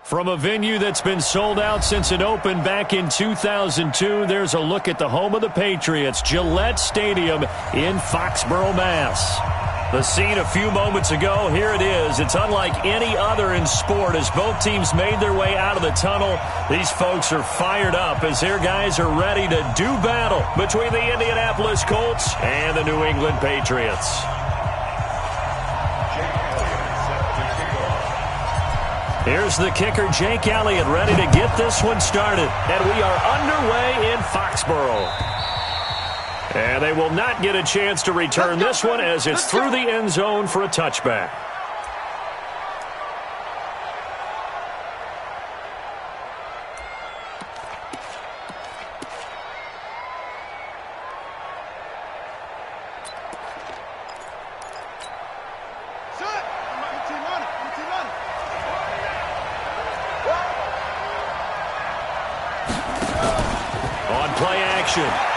From a venue that's been sold out since it opened back in 2002, there's a look at the home of the Patriots, Gillette Stadium in Foxborough, Mass. The scene a few moments ago, here it is. It's unlike any other in sport as both teams made their way out of the tunnel. These folks are fired up as their guys are ready to do battle between the Indianapolis Colts and the New England Patriots. Here's the kicker, Jake Elliott, ready to get this one started. And we are underway in Foxborough. And they will not get a chance to return this one as it's through the end zone for a touchback.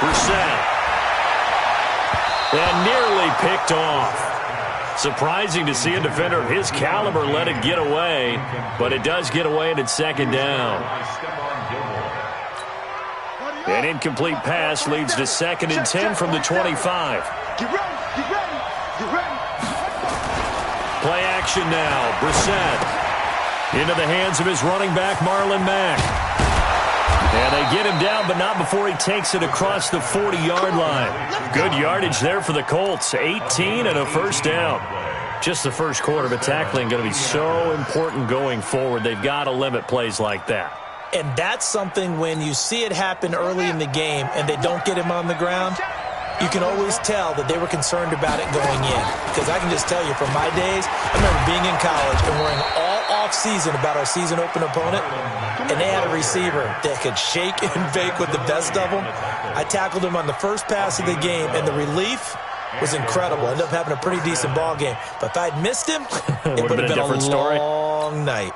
Brissett. And nearly picked off. Surprising to see a defender of his caliber let it get away, but it does get away and it's second down. An incomplete pass leads to 2nd and 10 from the 25. Play action now. Brissett into the hands of his running back, Marlon Mack. And they get him down, but not before he takes it across the 40-yard line. Good yardage there for the Colts. 18 and a first down. Just the first quarter, but tackling going to be so important going forward. They've got to limit plays like that. And that's something when you see it happen early in the game and they don't get him on the ground, you can always tell that they were concerned about it going in. Because I can just tell you from my days, I remember being in college and worrying all off-season about our season-open opponent, and they had a receiver that could shake and bake with the best of them. I tackled him on the first pass of the game, and the relief was incredible. Ended up having a pretty decent ball game. But if I'd missed him, it would have been a different story. Long night.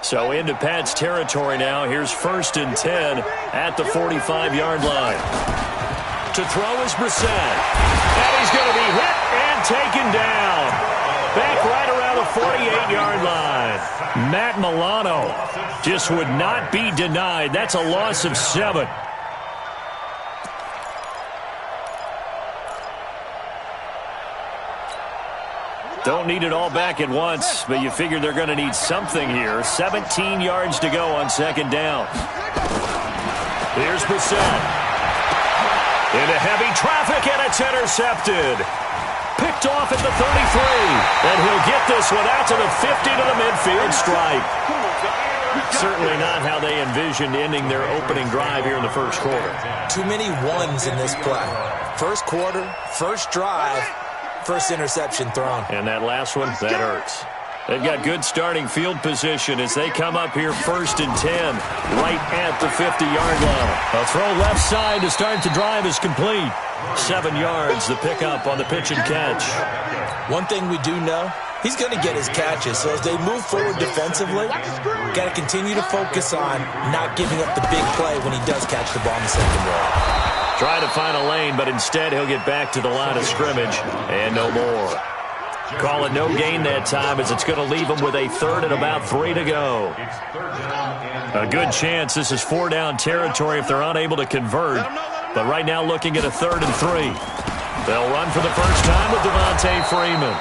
So into Pat's territory now. Here's 1st and 10 at the 45-yard line. To throw is Brissett. And he's going to be hit and taken down. Back right around the 48-yard line. Matt Milano just would not be denied. That's a loss of 7. Don't need it all back at once, but you figure they're going to need something here. 17 yards to go on 2nd down. Here's Brissett. Into heavy traffic, and it's intercepted. Picked off at the 33. And he'll get this one out to the 50 to the midfield stripe. Certainly not how they envisioned ending their opening drive here in the first quarter. Too many ones in this play. First quarter, first drive, first interception thrown. And that last one, that hurts. They've got good starting field position as they come up here 1st and 10, right at the 50-yard line. A throw left side to start the drive is complete. 7 yards, the pickup on the pitch and catch. One thing we do know, he's going to get his catches. So as they move forward defensively, got to continue to focus on not giving up the big play when he does catch the ball in the secondary. Trying to find a lane, but instead he'll get back to the line of scrimmage and no more. Call it no gain that time as it's going to leave them with a 3rd and about 3 to go. A good chance this is 4-down territory if they're unable to convert. But right now looking at a 3rd and 3. They'll run for the first time with Devontae Freeman.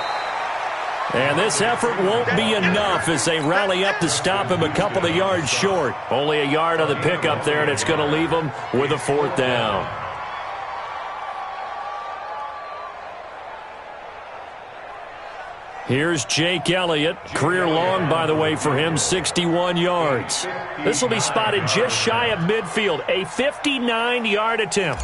And this effort won't be enough as they rally up to stop him a couple of yards short. Only a yard on the pickup there, and it's going to leave them with a 4th down. Here's Jake Elliott. Career long, by the way, for him, 61 yards. This will be spotted just shy of midfield. A 59-yard attempt.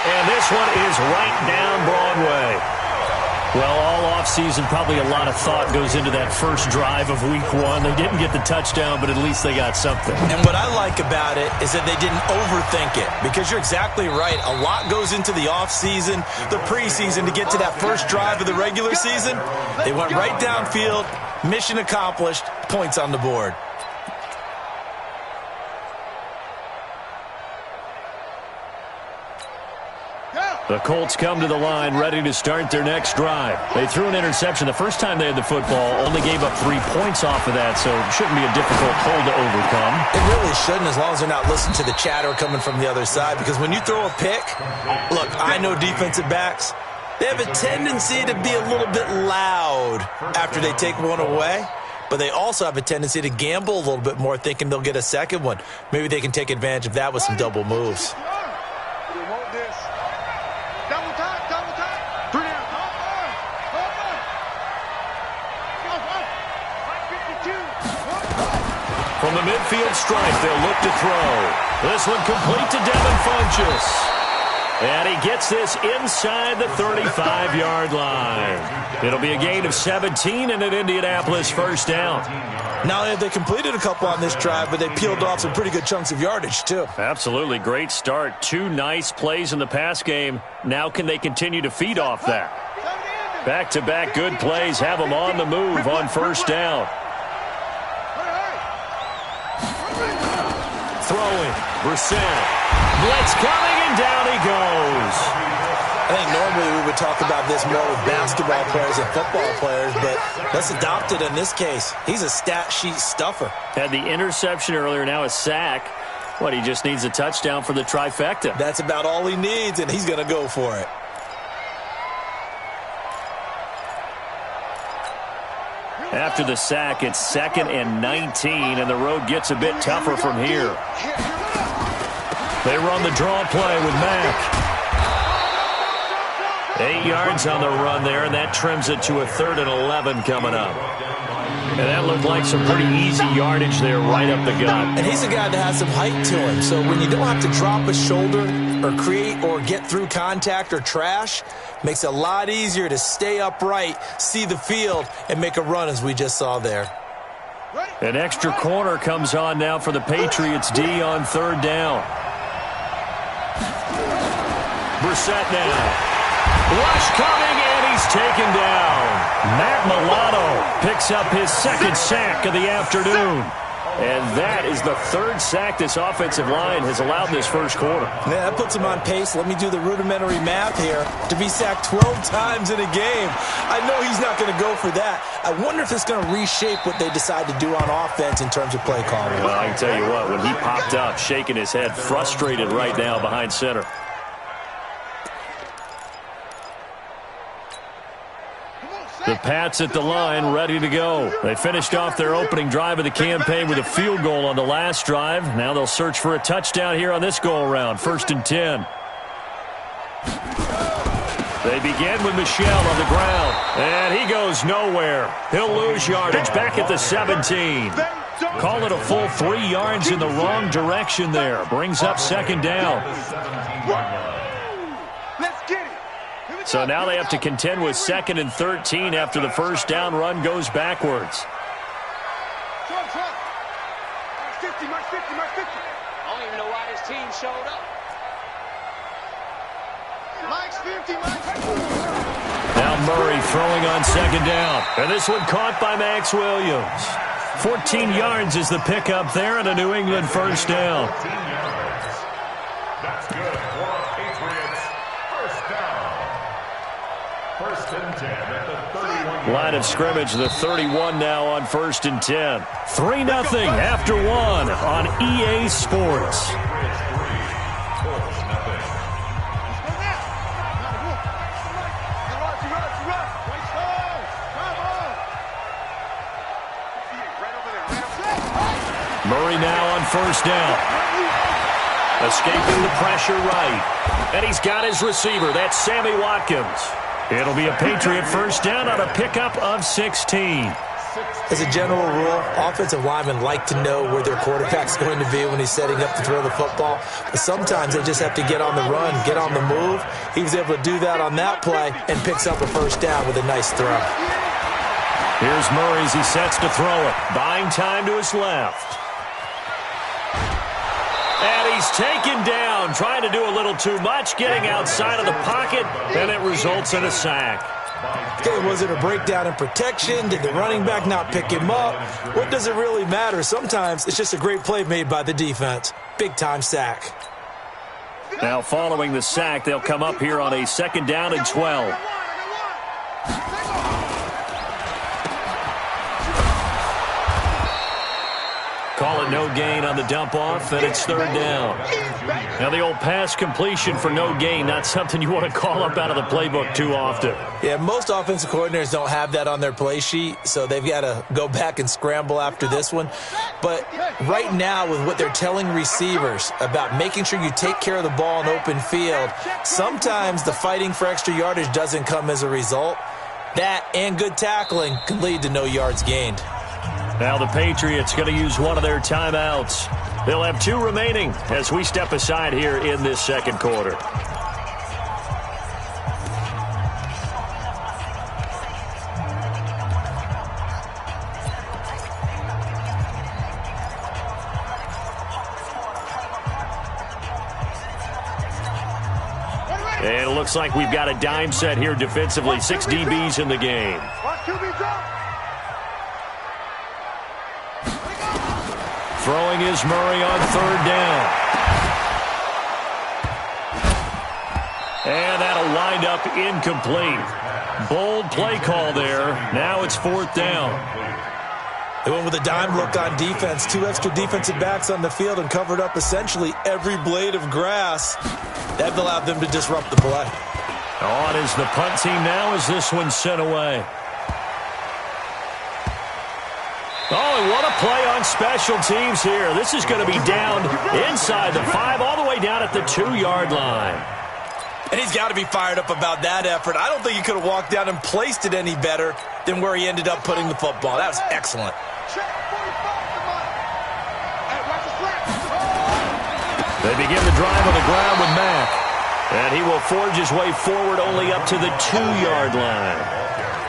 And this one is right down Broadway. Well, all offseason, probably a lot of thought goes into that first drive of week 1. They didn't get the touchdown, but at least they got something. And what I like about it is that they didn't overthink it, because you're exactly right. A lot goes into the offseason, the preseason, to get to that first drive of the regular season. They went right downfield, mission accomplished, points on the board. Go! The Colts come to the line ready to start their next drive. They threw an interception the first time they had the football, only gave up 3 points off of that, so it shouldn't be a difficult hole to overcome. It really shouldn't, as long as they're not listening to the chatter coming from the other side, because when you throw a pick, look, I know defensive backs, they have a tendency to be a little bit loud after they take one away, but they also have a tendency to gamble a little bit more, thinking they'll get a second one. Maybe they can take advantage of that with some double moves. From the midfield stripe, they'll look to throw. This one complete to Devin Funchess. And he gets this inside the 35-yard line. It'll be a gain of 17 and an Indianapolis first down. Not only have they completed a couple on this drive, but they peeled off some pretty good chunks of yardage, too. Absolutely. Great start. 2 nice plays in the pass game. Now can they continue to feed off that? Back-to-back good plays have them on the move on first down. Throwing. Brissett. Blitz coming, and down he goes. I think normally we would talk about this more with basketball players and football players, but let's adopt it in this case. He's a stat sheet stuffer. Had the interception earlier, now a sack. He just needs a touchdown for the trifecta. That's about all he needs, and he's going to go for it. After the sack, it's 2nd and 19, and the road gets a bit tougher from here. They run the draw play with Mack. 8 yards on the run there, and that trims it to a 3rd and 11 coming up. And that looked like some pretty easy yardage there right up the gut. And he's a guy that has some height to him, so when you don't have to drop a shoulder or create or get through contact or trash, makes it a lot easier to stay upright, see the field, and make a run as we just saw there. An extra corner comes on now for the Patriots D on 3rd down. Brissett now. Rush coming, and he's taken down. Matt Milano picks up his 2nd sack of the afternoon. And that is the 3rd sack this offensive line has allowed this first quarter. Yeah, that puts him on pace. Let me do the rudimentary math here. To be sacked 12 times in a game. I know he's not going to go for that. I wonder if it's going to reshape what they decide to do on offense in terms of play calling. Well, I can tell you what, when he popped up, shaking his head, frustrated right now behind center. The Pats at the line, ready to go. They finished off their opening drive of the campaign with a field goal on the last drive. Now they'll search for a touchdown here on this go-around. 1st and 10. They begin with Michel on the ground, and he goes nowhere. He'll lose yardage back at the 17. Call it a full 3 yards in the wrong direction there. Brings up 2nd down. So now they have to contend with 2nd and 13 after the first down run goes backwards. I don't even know why this team showed up. Now Murray throwing on 2nd down. And this one caught by Max Williams. 14 yards is the pickup there and a New England first down. That's good for Patriots. First down. 1st and 10 at the 31. Line of scrimmage, the 31 now on 1st and 10. 3-0 after 1 on EA Sports. Murray now on 1st down. Escaping the pressure right. And he's got his receiver. That's Sammy Watkins. It'll be a Patriot first down on a pickup of 16. As a general rule, offensive linemen like to know where their quarterback's going to be when he's setting up to throw the football. But sometimes they just have to get on the run, get on the move. He was able to do that on that play and picks up a first down with a nice throw. Here's Murray as he sets to throw it. Buying time to his left. And he's taken down, trying to do a little too much, getting outside of the pocket, and it results in a sack. Okay, was it a breakdown in protection? Did the running back not pick him up? What does it really matter? Sometimes it's just a great play made by the defense. Big-time sack. Now following the sack, they'll come up here on a 2nd down and 12. Call it no gain on the dump off, and it's 3rd down. Now the old pass completion for no gain, not something you want to call up out of the playbook too often. Yeah, most offensive coordinators don't have that on their play sheet, so they've got to go back and scramble after this one. But right now, with what they're telling receivers about making sure you take care of the ball in open field, sometimes the fighting for extra yardage doesn't come as a result. That and good tackling can lead to no yards gained. Now the Patriots going to use one of their timeouts. They'll have 2 remaining as we step aside here in this 2nd quarter. And it looks like we've got a dime set here defensively. 6 DBs in the game. Throwing is Murray on 3rd down. And that'll wind up incomplete. Bold play call there. Now it's 4th down. They went with a dime look on defense. 2 extra defensive backs on the field and covered up essentially every blade of grass. That allowed them to disrupt the play. On is the punt team now as this one's sent away. Oh, and what a play on special teams here. This is going to be down inside the 5, all the way down at the 2-yard line. And he's got to be fired up about that effort. I don't think he could have walked down and placed it any better than where he ended up putting the football. That was excellent. They begin the drive on the ground with Mack. And he will forge his way forward only up to the 2-yard line.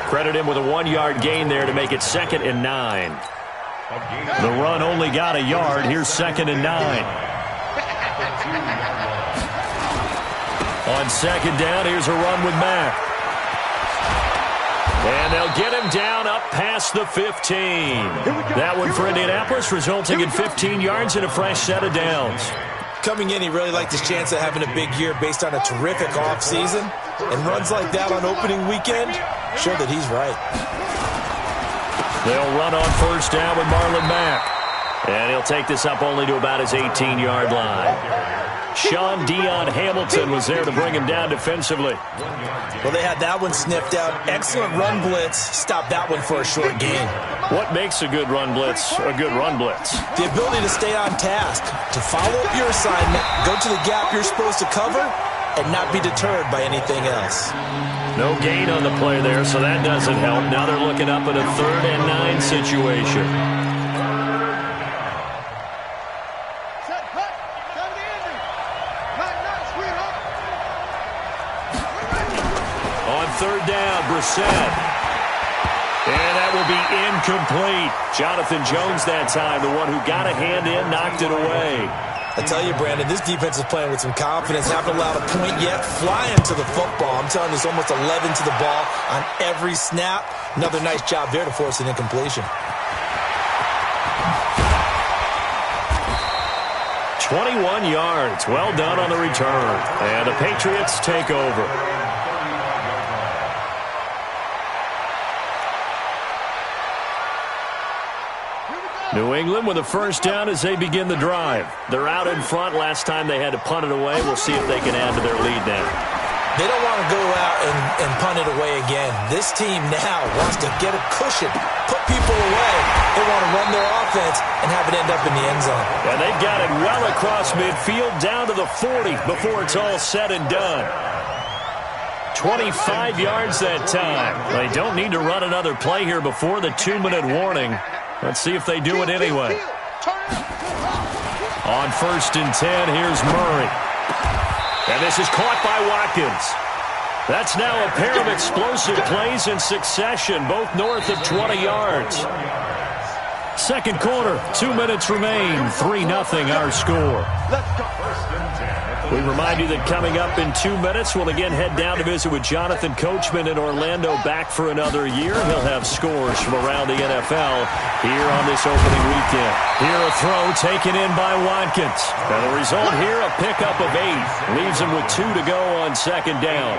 Credit him with a 1-yard gain there to make it 2nd and 9. The run only got a yard. Here's 2nd and 9. On 2nd down, here's a run with Mack. And they'll get him down up past the 15. That one for Indianapolis, resulting in 15 yards and a fresh set of downs. Coming in, he really liked his chance of having a big year based on a terrific offseason. And runs like that on opening weekend show that he's right. They'll run on 1st down with Marlon Mack. And he'll take this up only to about his 18-yard line. Sean Dion Hamilton was there to bring him down defensively. Well, they had that one sniffed out. Excellent run blitz. Stopped that one for a short gain. What makes a good run blitz a good run blitz? The ability to stay on task, to follow up your assignment, go to the gap you're supposed to cover, and not be deterred by anything else. No gain on the play there, so that doesn't help. Now they're looking up at a 3rd and 9 situation. On 3rd down, Brissett. And that will be incomplete. Jonathan Jones that time, the one who got a hand in, knocked it away. I tell you, Brandon, this defense is playing with some confidence. Haven't allowed a point yet. Flying to the football. I'm telling you, it's almost 11 to the ball on every snap. Another nice job there to force an incompletion. 21 yards. Well done on the return. And the Patriots take over. New England with a 1st down as they begin the drive. They're out in front. Last time they had to punt it away. We'll see if they can add to their lead now. They don't want to go out and punt it away again. This team now wants to get a cushion, put people away. They want to run their offense and have it end up in the end zone. And they've got it well across midfield down to the 40 before it's all said and done. 25 yards that time. They don't need to run another play here before the 2-minute warning. Let's see if they do it anyway. On 1st and 10, here's Murray. And this is caught by Watkins. That's now a pair of explosive plays in succession, both north of 20 yards. Second quarter, 2 minutes remain. 3-0 our score. We remind you that coming up in 2 minutes, we'll again head down to visit with Jonathan Coachman in Orlando, back for another year. He'll have scores from around the NFL here on this opening weekend. Here a throw taken in by Watkins. And the result here, a pickup of 8. Leaves him with 2 to go on second down.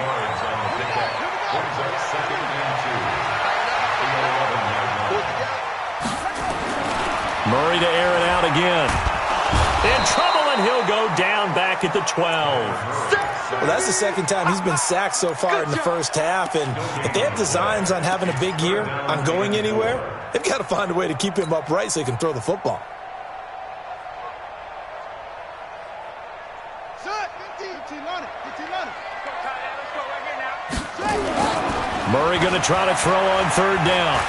Murray to air it out again. In trouble, and he'll go down back at the 12. Well, that's the second time he's been sacked so far in the first half, and if they have designs on having a big year, on going anywhere, they've got to find a way to keep him upright so he can throw the football. Murray going to try to throw on third down.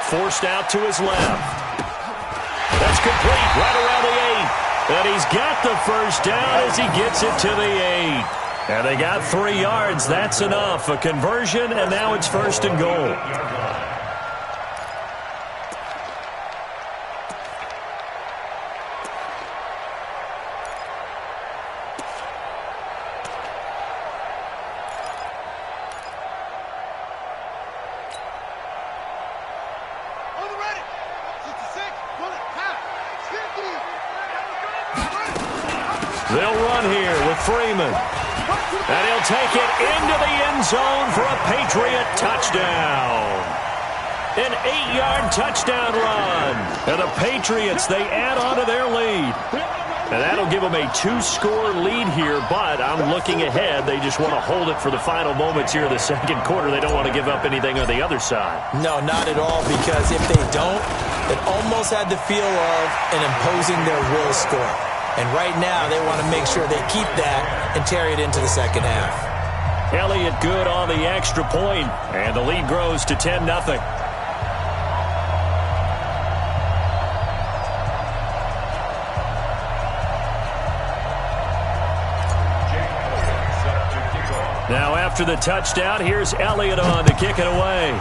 Forced out to his left. That's complete right around the 8. And he's got the first down as he gets it to the 8. And they got 3 yards. That's enough. A conversion, and now it's first and goal. They'll run here with Freeman. And he'll take it into the end zone for a Patriot touchdown. An 8-yard touchdown run. And the Patriots, they add on to their lead. And that'll give them a 2-score lead here, but I'm looking ahead. They just want to hold it for the final moments here of the second quarter. They don't want to give up anything on the other side. No, not at all, because if they don't, it almost had the feel of an imposing their will score. And right now, they want to make sure they keep that and carry it into the second half. Elliott good on the extra point, and the lead grows to 10-0. Now after the touchdown, here's Elliott on to kick it away.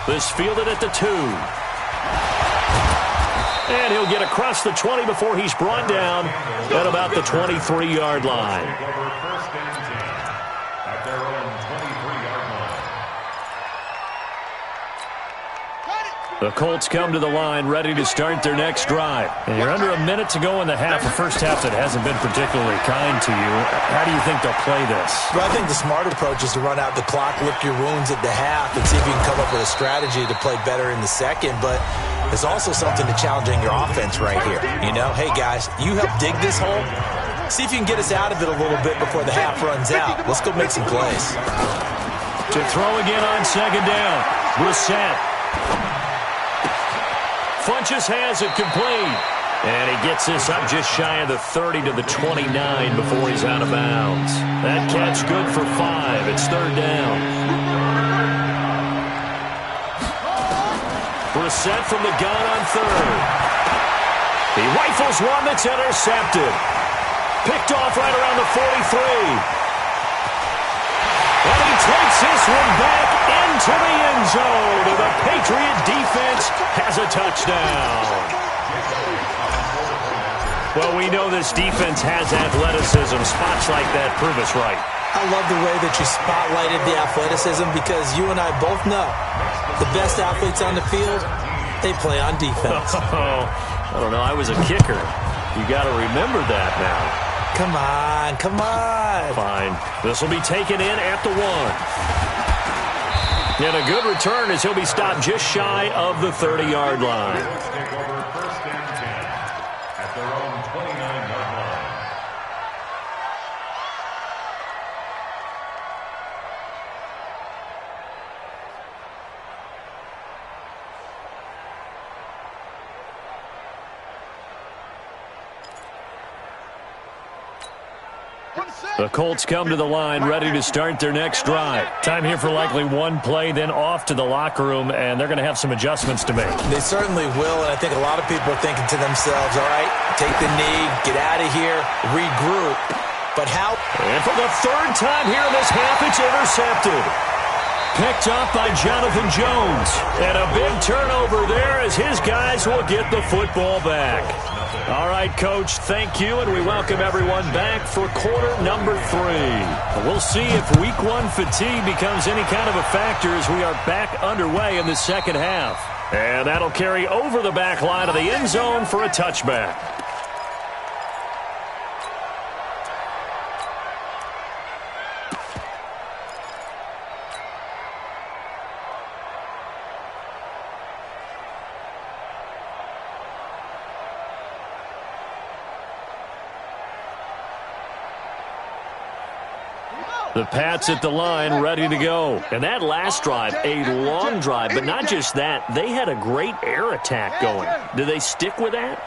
This fielded at the 2. And he'll get across the 20 before he's brought down at about the 23-yard line. The Colts come to the line ready to start their next drive. And you're under a minute to go in the half, a first half that hasn't been particularly kind to you. How do you think they'll play this? Well, I think the smart approach is to run out the clock, lick your wounds at the half, and see if you can come up with a strategy to play better in the second. But there's also something to challenging your offense right here. You know, hey, guys, you help dig this hole. See if you can get us out of it a little bit before the half runs out. Let's go make some plays. To throw again on second down. Brissett. Funches has it complete. And he gets this up just shy of the 30 to the 29 before he's out of bounds. That catch good for 5. It's third down. Brissett from the gun on third. He rifles one that's intercepted. Picked off right around the 43. And he takes this one back into the end zone. And the Patriot defense has a touchdown. Well, we know this defense has athleticism. Spots like that prove us right. I love the way that you spotlighted the athleticism, because you and I both know the best athletes on the field, they play on defense. Oh, I don't know. I was a kicker. You got to remember that now. Come on, come on. Fine. This will be taken in at the 1. And a good return as he'll be stopped just shy of the 30-yard line. Take over first and 10 at their own 29-yard line. The Colts come to the line ready to start their next drive. Time here for likely one play, then off to the locker room, and they're going to have some adjustments to make. They certainly will, and I think a lot of people are thinking to themselves, all right, take the knee, get out of here, regroup. But how? And for the third time here in this half, it's intercepted. picked up by Jonathan Jones. And a big turnover there as his guys will get the football back. All right, Coach, thank you, and we welcome everyone back for quarter number 3. We'll see if Week 1 fatigue becomes any kind of a factor as we are back underway in the second half. And that'll carry over the back line of the end zone for a touchback. The Pats at the line, ready to go. And that last drive, a long drive, but not just that. They had a great air attack going. Do they stick with that?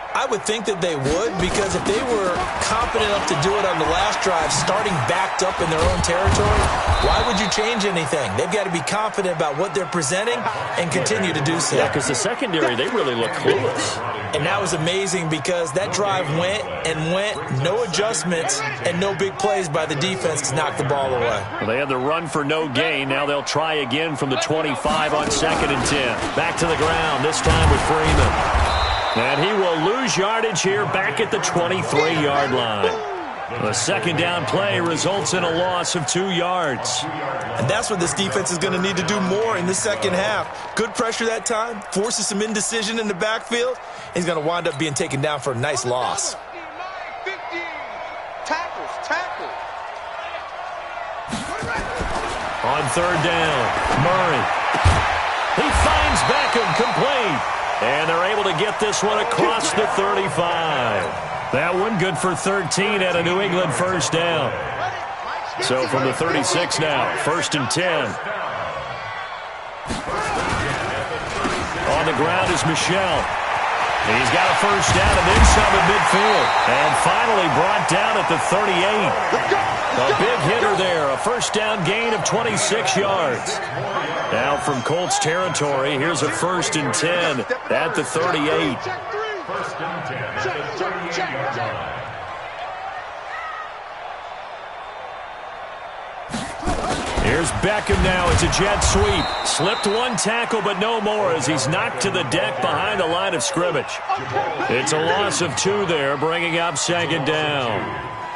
I would think that they would, because if they were confident enough to do it on the last drive, starting backed up in their own territory, why would you change anything? They've got to be confident about what they're presenting and continue to do so. Yeah, because the secondary, they really look clueless. And that was amazing because that drive went and went, no adjustments, and no big plays by the defense to knock the ball away. Well, they had the run for no gain. Now they'll try again from the 25 on 2nd and 10. Back to the ground, this time with Freeman. And he will lose yardage here back at the 23-yard line. The second down play results in a loss of 2 yards. And that's what this defense is going to need to do more in the second half. Good pressure that time, forces some indecision in the backfield. He's going to wind up being taken down for a nice loss. Tackles. On 3rd down, Murray. He finds Beckham complete. And they're able to get this one across the 35. That one good for 13 at a New England first down. So from the 36 now, 1st and 10. On the ground is Michel. He's got a first down and then some at midfield. And finally brought down at the 38. A big hitter there, a first down gain of 26 yards. Now from Colts territory, here's a 1st and 10 at the 38. 1st and 10 at the 38-yard line. Here's Beckham now. It's a jet sweep. Slipped one tackle, but no more as he's knocked to the deck behind the line of scrimmage. It's a loss of 2 there, bringing up 2nd down.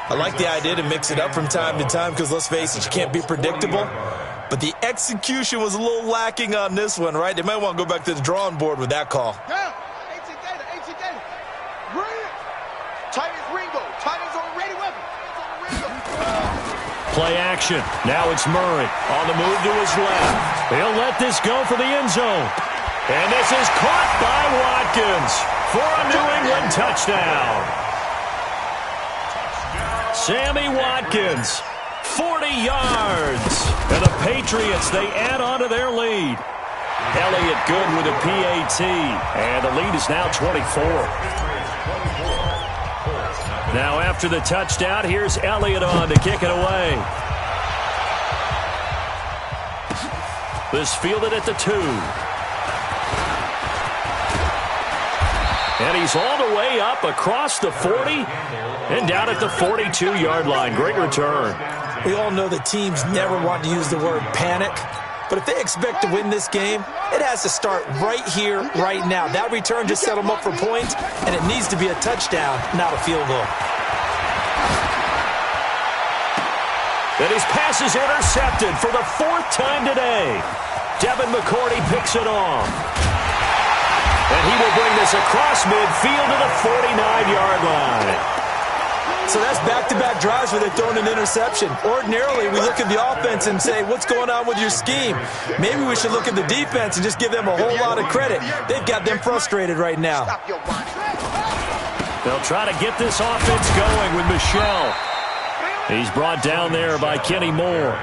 I like the idea to mix it up from time to time because, let's face it, you can't be predictable. But the execution was a little lacking on this one, right? They might want to go back to the drawing board with that call. Play action. Now it's Murray on the move to his left. He'll let this go for the end zone. And this is caught by Watkins for a New England touchdown. Sammy Watkins, 40 yards. And the Patriots, they add on to their lead. Elliott good with a PAT. And the lead is now 24. Now after the touchdown, here's Elliott on to kick it away. This fielded at the 2. And he's all the way up across the 40 and down at the 42-yard line. Great return. We all know that teams never want to use the word panic. But if they expect to win this game, it has to start right here, right now. That return just set them up for points, and it needs to be a touchdown, not a field goal. And his pass is intercepted for the 4th time today. Devin McCourty picks it off. And he will bring this across midfield to the 49-yard line. So that's back-to-back drives where they've thrown an interception. Ordinarily, we look at the offense and say, what's going on with your scheme? Maybe we should look at the defense and just give them a whole lot of credit. They've got them frustrated right now. They'll try to get this offense going with Michel. He's brought down there by Kenny Moore.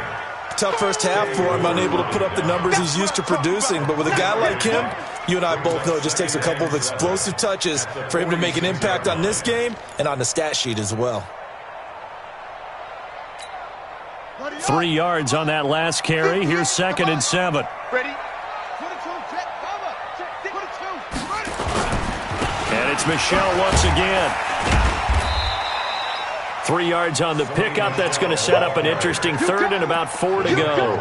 Tough first half for him, unable to put up the numbers he's used to producing. But with a guy like him, you and I both know it just takes a couple of explosive touches for him to make an impact on this game and on the stat sheet as well. 3 yards on that last carry. Here's 2nd and 7. Ready? And it's Michel once again. 3 yards on the pickup. That's going to set up an interesting third and about 4 to go.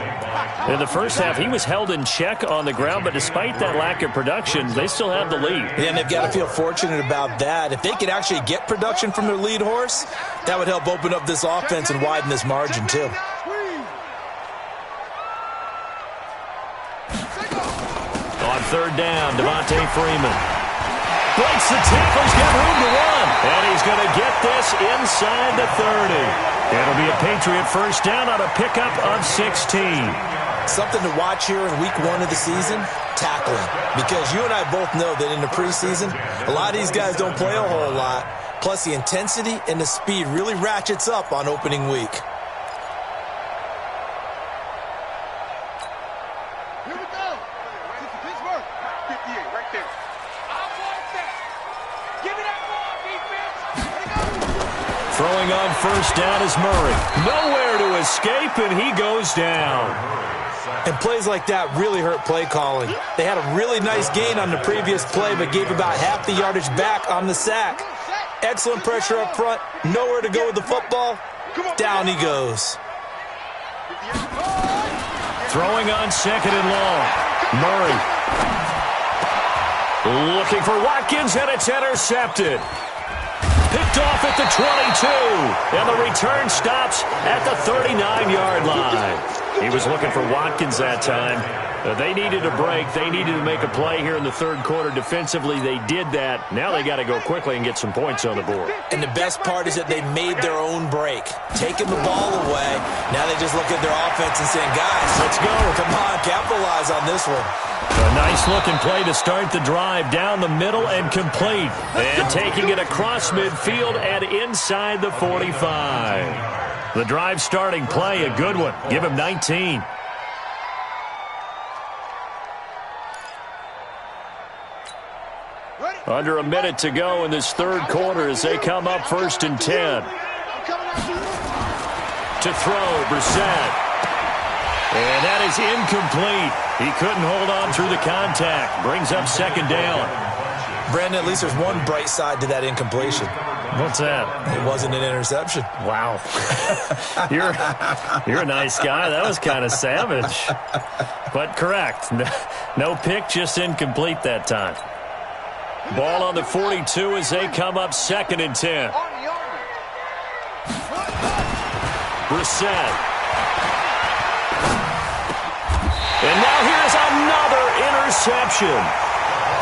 In the first half, he was held in check on the ground, but despite that lack of production, they still have the lead. Yeah, and they've got to feel fortunate about that. If they could actually get production from their lead horse, that would help open up this offense and widen this margin too. On third down, Devontae Freeman breaks the tackle. He's got room to run, and he's going to get this inside the 30. It'll be a Patriot first down on a pickup of 16. Something to watch here in week 1 of the season, tackling. Because you and I both know that in the preseason, a lot of these guys don't play a whole lot. Plus, the intensity and the speed really ratchets up on opening week. Throwing on first down is Murray. Nowhere to escape, and he goes down. And plays like that really hurt play calling. They had a really nice gain on the previous play, but gave about half the yardage back on the sack. Excellent pressure up front. Nowhere to go with the football. Down he goes. Throwing on second and long. Murray. Looking for Watkins, and it's intercepted. Picked off at the 22, and the return stops at the 39-yard line. He was looking for Watkins that time. They needed a break. They needed to make a play here in the third quarter. Defensively, they did that. Now they got to go quickly and get some points on the board. And the best part is that they made their own break, taking the ball away. Now they just look at their offense and saying, guys, let's go. Come on, capitalize on this one. A nice-looking play to start the drive down the middle and complete. And taking it across midfield and inside the 45. The drive starting play, a good one. Give him 19. Under a minute to go in this third quarter as they come up first and 10. To throw, Brissett. And that is incomplete. He couldn't hold on through the contact. Brings up second down. Brandon, at least there's one bright side to that incompletion. What's that? It wasn't an interception. Wow. You're a nice guy. That was kind of savage. But correct. No pick, just incomplete that time. Ball on the 42 as they come up second and 10. Brissett. And now here's another interception.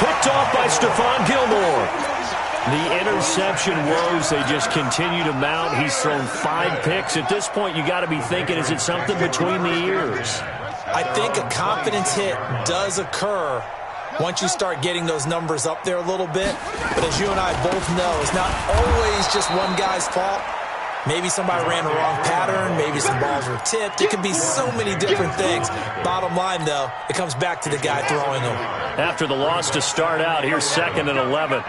Picked off by Stephon Gilmore. The interception woes, they just continue to mount. He's thrown 5 picks. At this point, you got to be thinking, is it something between the ears? I think a confidence hit does occur once you start getting those numbers up there a little bit. But as you and I both know, it's not always just one guy's fault. Maybe somebody ran the wrong pattern. Maybe some balls were tipped. It can be so many different things. Bottom line, though, it comes back to the guy throwing them. After the loss to start out, here's second and 11.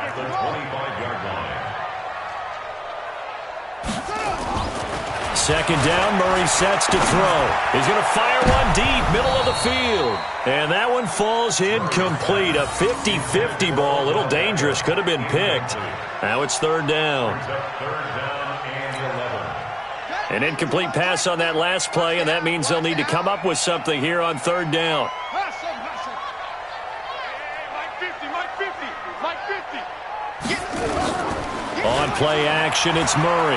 Second down, Murray sets to throw. He's going to fire one deep, middle of the field. And that one falls incomplete. A 50-50 ball, a little dangerous, could have been picked. Now it's third down. An incomplete pass on that last play, and that means they'll need to come up with something here on third down. On play action, it's Murray.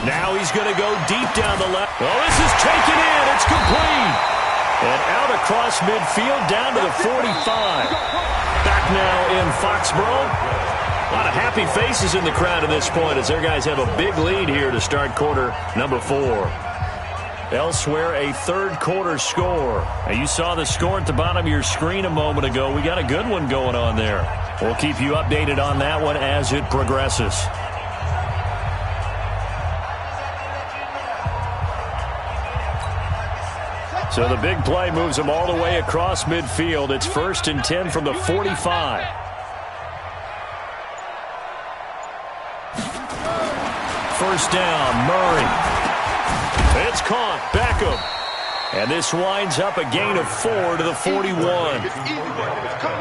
Now he's going to go deep down the left. Oh, this is taken in. It's complete. And out across midfield down to the 45. Back now in Foxborough. A lot of happy faces in the crowd at this point as their guys have a big lead here to start quarter number 4. Elsewhere, a third quarter score. Now, you saw the score at the bottom of your screen a moment ago. We got a good one going on there. We'll keep you updated on that one as it progresses. So the big play moves them all the way across midfield. It's first and 10 from the 45. First down, Murray. It's caught. Beckham. And this winds up a gain of 4 to the 41.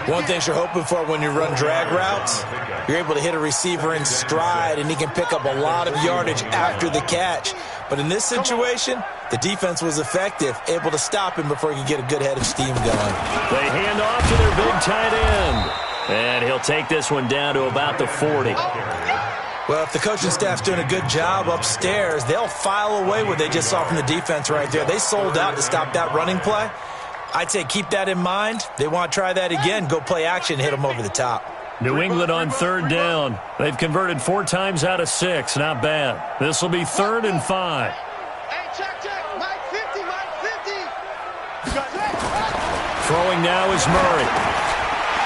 One thing you're hoping for when you run drag routes, you're able to hit a receiver in stride, and he can pick up a lot of yardage after the catch. But in this situation, the defense was effective, able to stop him before he could get a good head of steam going. They hand off to their big tight end. And he'll take this one down to about the 40. Well, if the coaching staff's doing a good job upstairs, they'll file away what they just saw from the defense right there. They sold out to stop that running play. I'd say keep that in mind. They want to try that again, go play action, hit them over the top. New England on 3rd down. They've converted 4 times out of 6. Not bad. This will be 3rd and 5. Hey, check. Mike 50, Mike 50. Throwing now is Murray.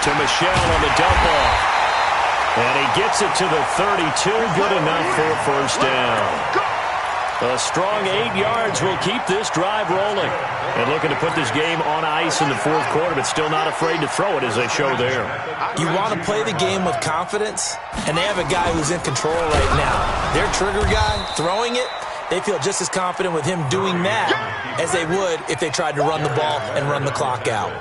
To Michel on the dump off. And he gets it to the 32. Good enough for a 1st down. A strong 8 yards will keep this drive rolling. And looking to put this game on ice in the 4th quarter, but still not afraid to throw it as they show there. You want to play the game with confidence, and they have a guy who's in control right now. Their trigger guy throwing it, they feel just as confident with him doing that as they would if they tried to run the ball and run the clock out.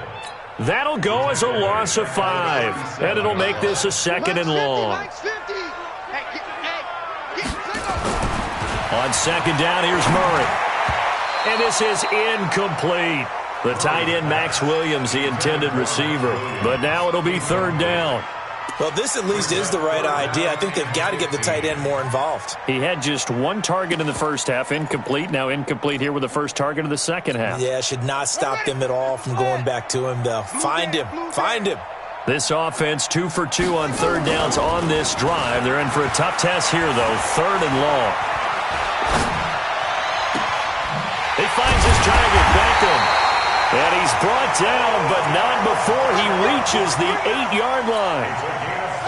That'll go as a loss of 5, and it'll make this a 2nd and long. On 2nd down, here's Murray. And this is incomplete. The tight end, Max Williams, the intended receiver. But now it'll be 3rd down. Well, this at least is the right idea. I think they've got to get the tight end more involved. He had just 1 target in the first half, incomplete. Now incomplete here with the first target of the second half. Yeah, should not stop them at all from going back to him, though. Find him. This offense 2 for 2 on 3rd downs on this drive. They're in for a tough test here, though. 3rd and long. He finds his target, Beckham. And he's brought down, but not before he reaches the 8-yard line.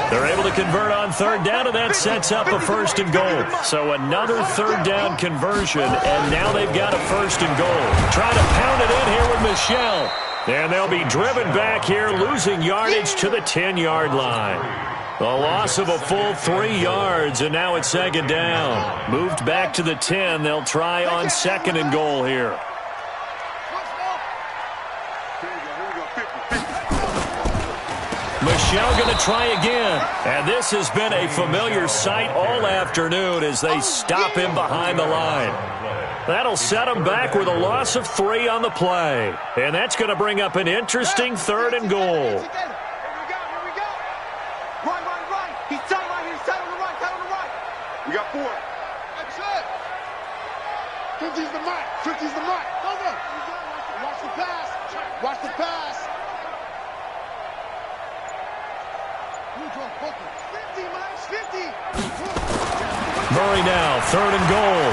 They're able to convert on 3rd down, and that sets up a 1st and goal. So another 3rd down conversion, and now they've got a 1st and goal. Trying to pound it in here with Michel. And they'll be driven back here, losing yardage to the 10-yard line. A loss of a full 3 yards, and now it's 2nd down. Moved back to the 10. They'll try on 2nd and goal here. Michel going to try again. And this has been a familiar sight all afternoon as they stop him behind the line. That'll set him back with a loss of 3 on the play. And that's going to bring up an interesting 3rd and goal. He's tight right here. He's tight on the right. We got 4. That's it. 50's the mark. 50's the mark. Over. Watch the pass. Watch the pass. 50, Mike's 50. Murray now, 3rd and goal.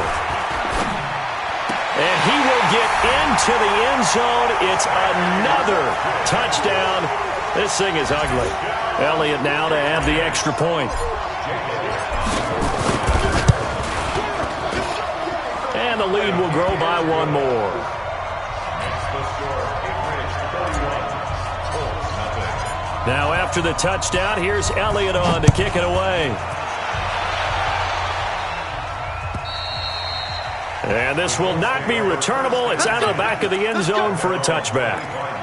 And he will get into the end zone. It's another touchdown. This thing is ugly. Elliott now to have the extra point. And the lead will grow by 1 more. Now after the touchdown, here's Elliott on to kick it away. And this will not be returnable. It's out of the back of the end zone for a touchback.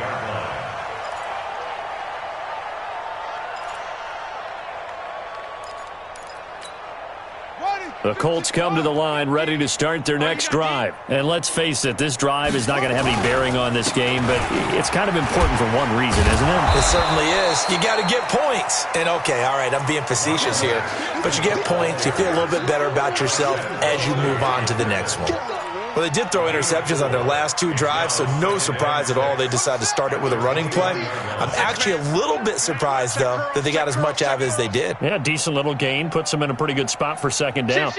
The Colts come to the line ready to start their next drive. And let's face it, this drive is not going to have any bearing on this game, but it's kind of important for one reason, isn't it? It certainly is. You got to get points. And okay, all right, I'm being facetious here. But you get points, you feel a little bit better about yourself as you move on to the next one. Well, they did throw interceptions on their last 2 drives, so no surprise at all they decided to start it with a running play. I'm actually a little bit surprised, though, that they got as much out of it as they did. Yeah, decent little gain. Puts them in a pretty good spot for 2nd down.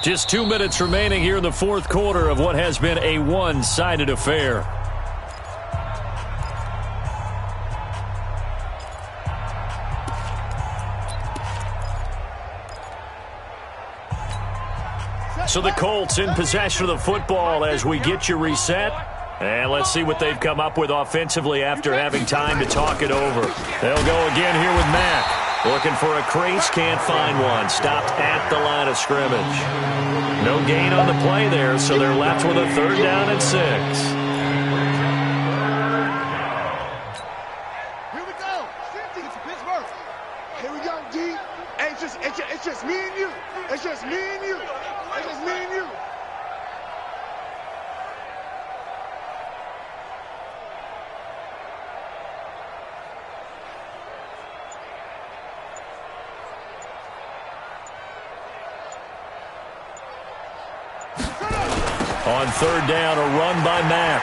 Just 2 minutes remaining here in the 4th quarter of what has been a one-sided affair. So the Colts in possession of the football as we get you reset. And let's see what they've come up with offensively after having time to talk it over. They'll go again here with Mack. Looking for a crease, can't find one. Stopped at the line of scrimmage. No gain on the play there, so they're left with a 3rd down and 6. Here we go. It's Pittsburgh. Here we go, D. Hey, it's just me and you. It's just me and you. It's just me and you. On 3rd down, a run by Mack.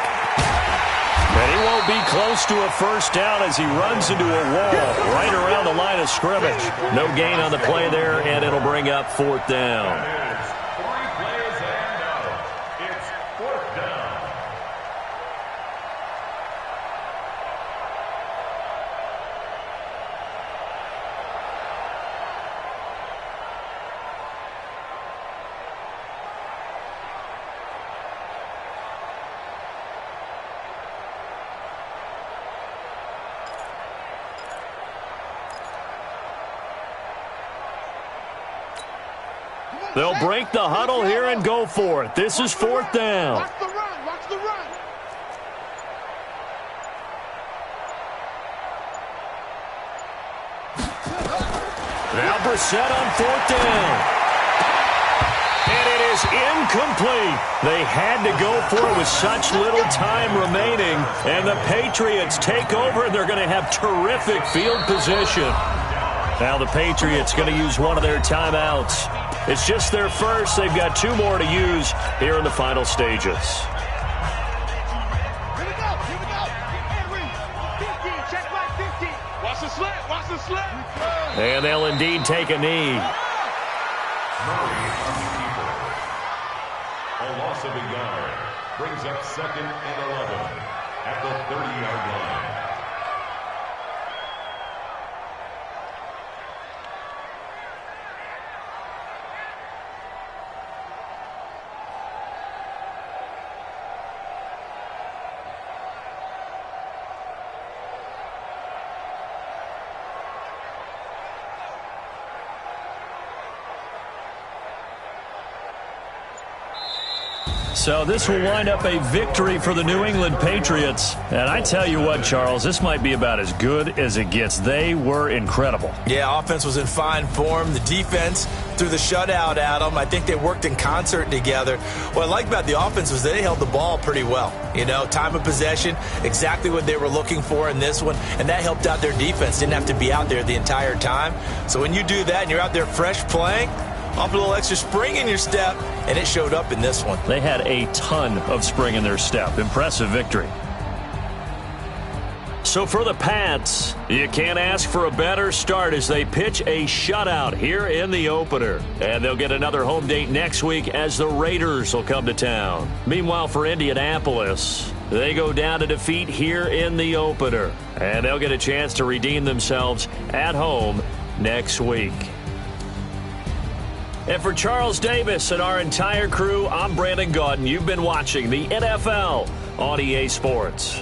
And he won't be close to a 1st down as he runs into a wall right around the line of scrimmage. No gain on the play there, and it'll bring up 4th down. It's 3 plays and out. It's 4th down. They'll break the huddle here and go for it. This is 4th down. Watch the run. Watch the run. Now Brissett on 4th down. And it is incomplete. They had to go for it with such little time remaining. And the Patriots take over, and they're going to have terrific field position. Now the Patriots going to use one of their timeouts. It's just their first. They've got 2 more to use here in the final stages. Here we go. Here we go. Hey, Reed. 15. Check back 15. Watch the slant. Watch the slant. And they'll indeed take a knee. Murray on the keeper. A loss of a yard. Brings up 2nd and 11 at the 30-yard line. So this will wind up a victory for the New England Patriots. And I tell you what, Charles, this might be about as good as it gets. They were incredible. Yeah, offense was in fine form. The defense threw the shutout at them. I think they worked in concert together. What I like about the offense was they held the ball pretty well. You know, time of possession, exactly what they were looking for in this one. And that helped out their defense. Didn't have to be out there the entire time. So when you do that and you're out there fresh playing, off a little extra spring in your step, and it showed up in this one. They had a ton of spring in their step. Impressive victory. So for the Pats, you can't ask for a better start as they pitch a shutout here in the opener. And they'll get another home date next week as the Raiders will come to town. Meanwhile, for Indianapolis, they go down to defeat here in the opener. And they'll get a chance to redeem themselves at home next week. And for Charles Davis and our entire crew, I'm Brandon Gaudin. You've been watching the NFL on EA Sports.